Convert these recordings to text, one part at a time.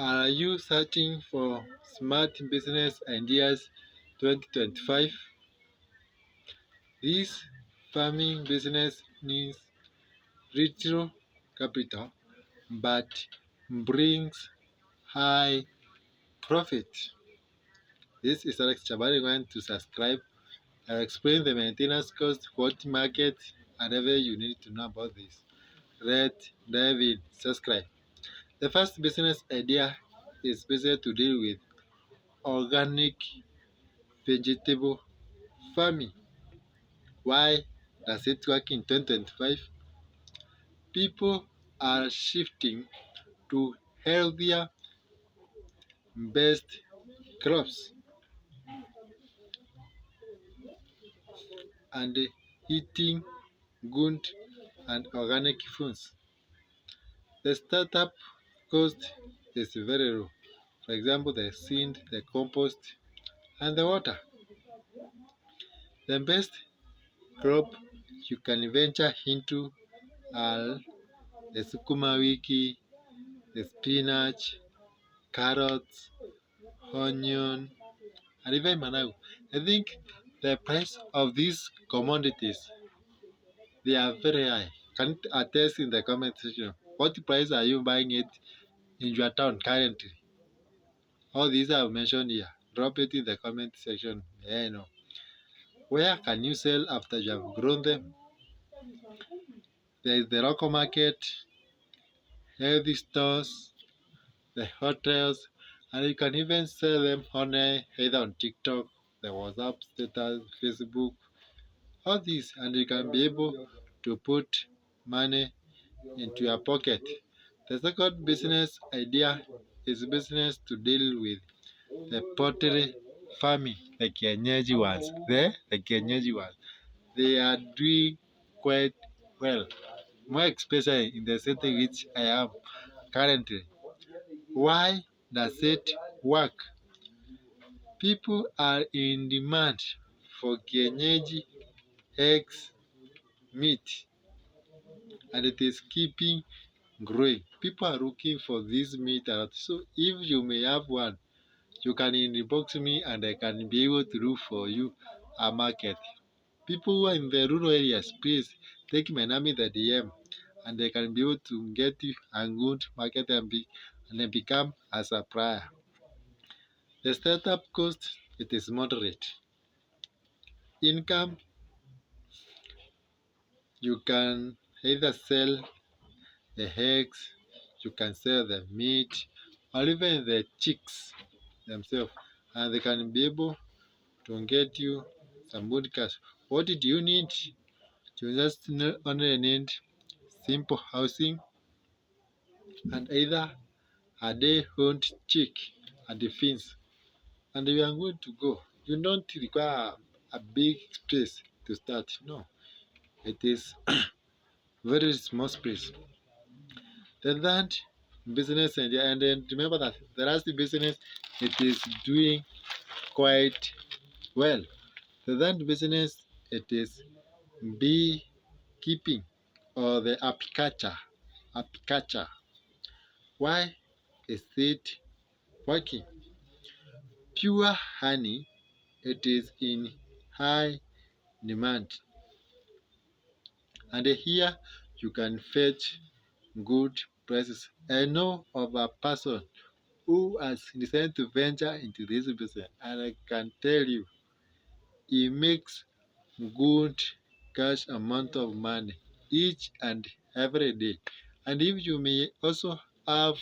Are you searching for smart business ideas 2025? This farming business needs little capital but brings high profit. This is Alex Chabari going to subscribe. I'll explain the maintenance cost, what market, and everything you need to know about this. Dive in, subscribe. The first business idea is basically to deal with organic vegetable farming. Why does it work in 2025? People are shifting to healthier, best crops and eating good and organic foods. The startup cost is very low. For example, the seed, the compost, and the water. The best crop you can venture into are the sukuma wiki, the spinach, carrots, onion, and even manago. I think the price of these commodities they are very high. Can you attest in the comment section? What price are you buying it in your town currently? All these I have mentioned here. Drop it in the comment section. Yeah, I know. Where can you sell after you have grown them? There is the local market, healthy stores, the hotels, and you can even sell them on either on TikTok, the WhatsApp status, Facebook, all these, and you can be able to put money into your pocket. The second business idea is business to deal with the poultry farming, the kienyeji ones. The kienyeji ones, they are doing quite well, more especially in the city which I am currently. Why does it work? People are in demand for kienyeji eggs, meat, and it is keeping growing. People are looking for this meat a lot. So if you may have one, you can inbox me and I can be able to look for you a market. People who are in the rural areas, please take my name in the DM and they can be able to get you a good market and then become a supplier. The startup cost it is moderate. Income you can either sell the eggs, you can sell the meat, or even the chicks themselves, and they can be able to get you some good cash. What did you need? You just only need simple housing and either a day-old chick at the fence, and you are good to go. You don't require a big space to start. No, it is very small space. The third business and then remember that the last business it is doing quite well. The third business it is beekeeping or the apiculture. Apiculture. Why is it working? Pure honey it is in high demand, and here you can fetch good prices. I know of a person who has decided to venture into this business, and I can tell you he makes good cash amount of money each and every day. And if you may also have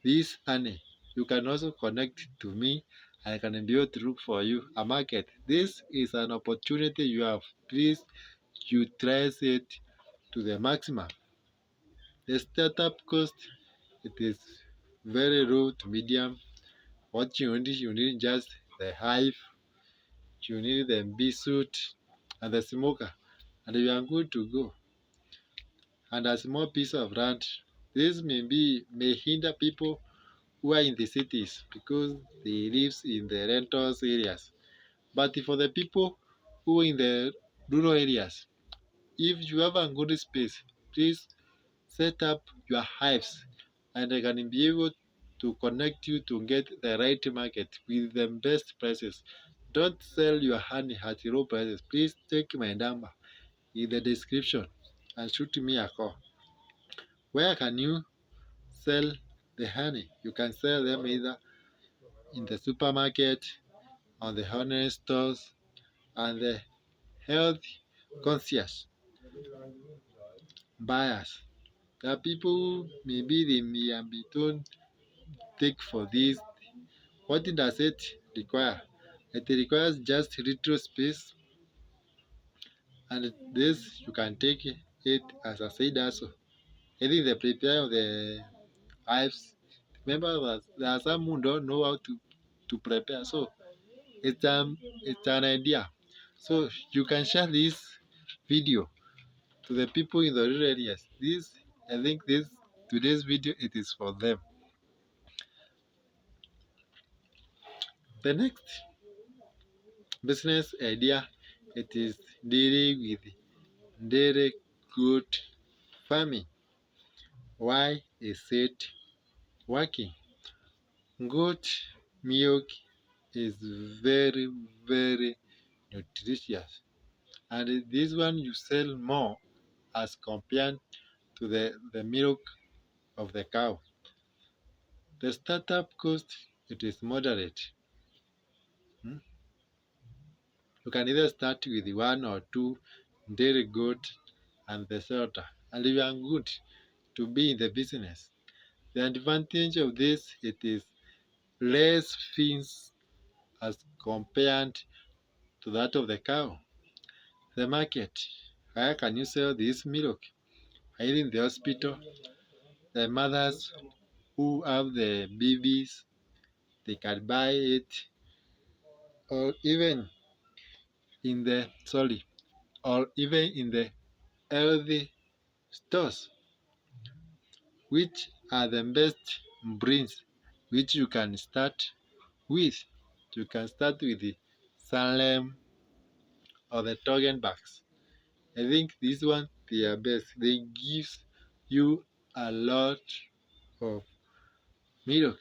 this honey, you can also connect to me. I can be able to look for you a market. This is an opportunity you have. Please utilize it to the maximum. The startup cost it is very low to medium. What you need just the hive, you need the bee suit and the smoker, and you are good to go. And a small piece of land. This may hinder people who are in the cities because they live in the rentals areas. But for the people who are in the rural areas, if you have a good space, please set up your hives and they can be able to connect you to get the right market with the best prices. Don't sell your honey at low prices. Please take my number in the description and shoot me a call. Where can you sell the honey? You can sell them either in the supermarket, on the honey stores, and the health conscious buyers. There are people maybe they may have been told take for this. What does it require? It requires just little space, and this you can take it as I said also. I think the prepare of the hives. Remember that there are some who don't know how to prepare. So it's an idea. So you can share this video to the people in the rural areas. This I think this today's video it is for them. The next business idea it is dealing with dairy goat farming. Why is it working? Goat milk is very very nutritious, and this one you sell more as compared to the milk of the cow. The startup cost it is moderate. Hmm? You can either start with one or two dairy goat and the shelter, and you are good to be in the business. The advantage of this it is less fees as compared to that of the cow. The market. Where can you sell this milk? Either in the hospital, the mothers who have the babies, they can buy it, or even in the or even in the healthy stores, which are the best breeds which you can start with. You can start with the Salem or the Toggenbachs. I think this one they are best. They give you a lot of milk.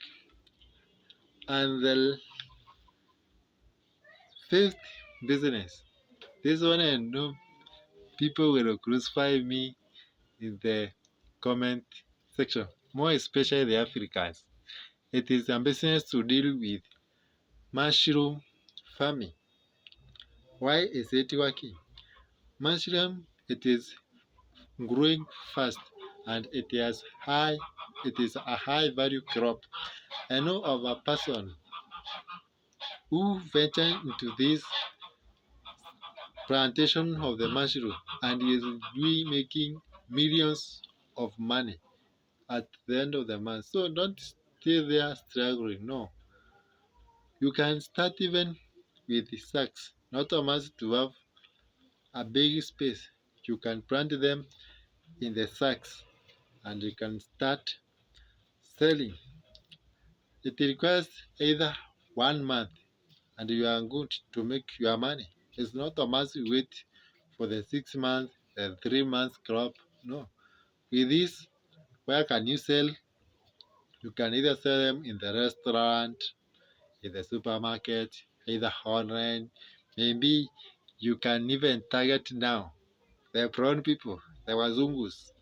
And the fifth business. This one I know people will crucify me in the comment section, more especially the Africans. It is a business to deal with mushroom farming. Why is it working? Mushroom it is growing fast and it is a high value crop. I know of a person who ventured into this plantation of the mushroom and he is really making millions of money at the end of the month. So don't stay there struggling. No. You can start even with the sacks, not a must to have a big space. You can plant them in the sacks and you can start selling. It requires either 1 month and you are good to make your money. It's not a must you wait for the 6 months, the 3 months crop. No. With this, where can you sell? You can either sell them in the restaurant, in the supermarket, either online. Maybe you can even target now the brown people, the Wazungus,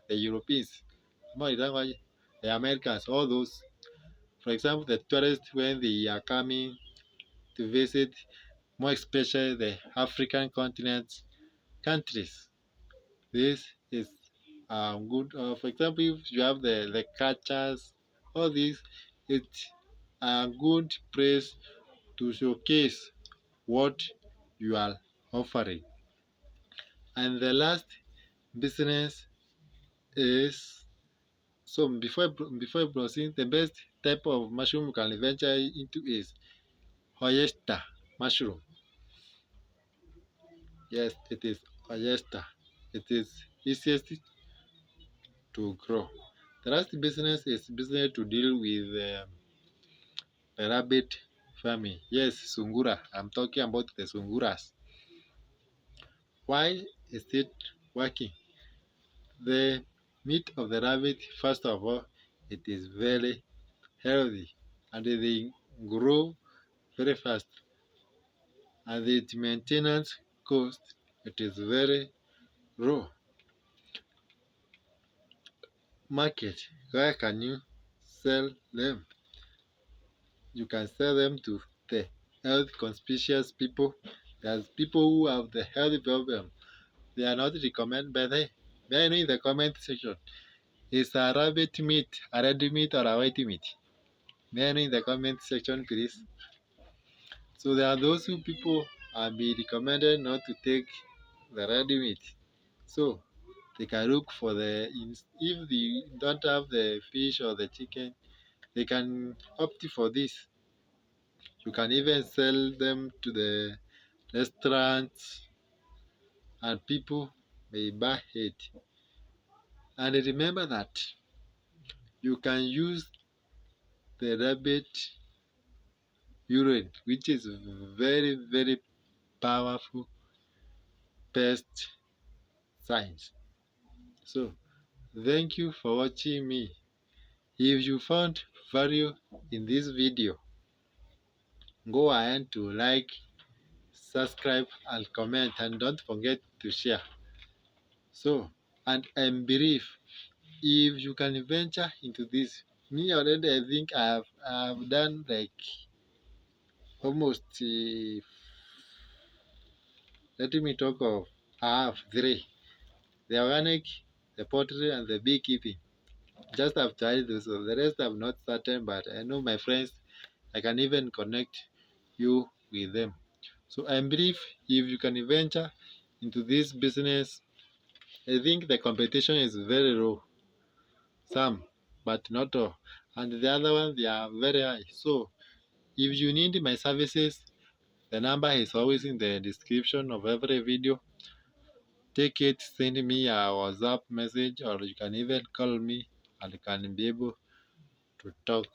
the Europeans, the Americans, all those. For example, the tourists when they are coming to visit, more especially the African continent countries. This is good. For example, if you have the catchers, all these, it's a good place to showcase what you are offering. And the last business is so before proceeding, the best type of mushroom you can venture into is oyster mushroom. Yes, it is oyster. It is easiest to grow. The last business is business to deal with rabbit farming. Yes, sungura. I'm talking about the sunguras. Why is it working? The meat of the rabbit, first of all, it is very healthy and they grow very fast. And the maintenance cost, it is very low. Market, where can you sell them? You can sell them to the health conscious people. There's people who have the health problem. They are not recommended by the may I know in the comment section. Is a rabbit meat a red meat or a white meat? May I know in the comment section, please? So there are those who people are be recommended not to take the red meat. So they can look for the if they don't have the fish or the chicken, they can opt for this. You can even sell them to the restaurants and people may buy it. And remember that you can use the rabbit urine, which is very, very powerful pest science. So thank you for watching me. If you found value in this video, go ahead to like, subscribe and comment, and don't forget to share. So, and I'm brief. If you can venture into this, me already I think I've done like almost let me talk of I have three: the organic, the poultry, and the beekeeping. Just have tried those. So the rest have not started, but I know my friends. I can even connect you with them. So I'm brief. If you can venture into this business, I think the competition is very low. Some, but not all. And the other ones, they are very high. So if you need my services, the number is always in the description of every video. Take it, send me a WhatsApp message, or you can even call me and can be able to talk.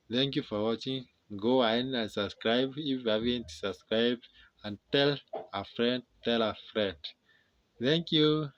Thank you for watching. Go ahead and subscribe if you haven't subscribed, and tell a friend, tell a friend. Thank you.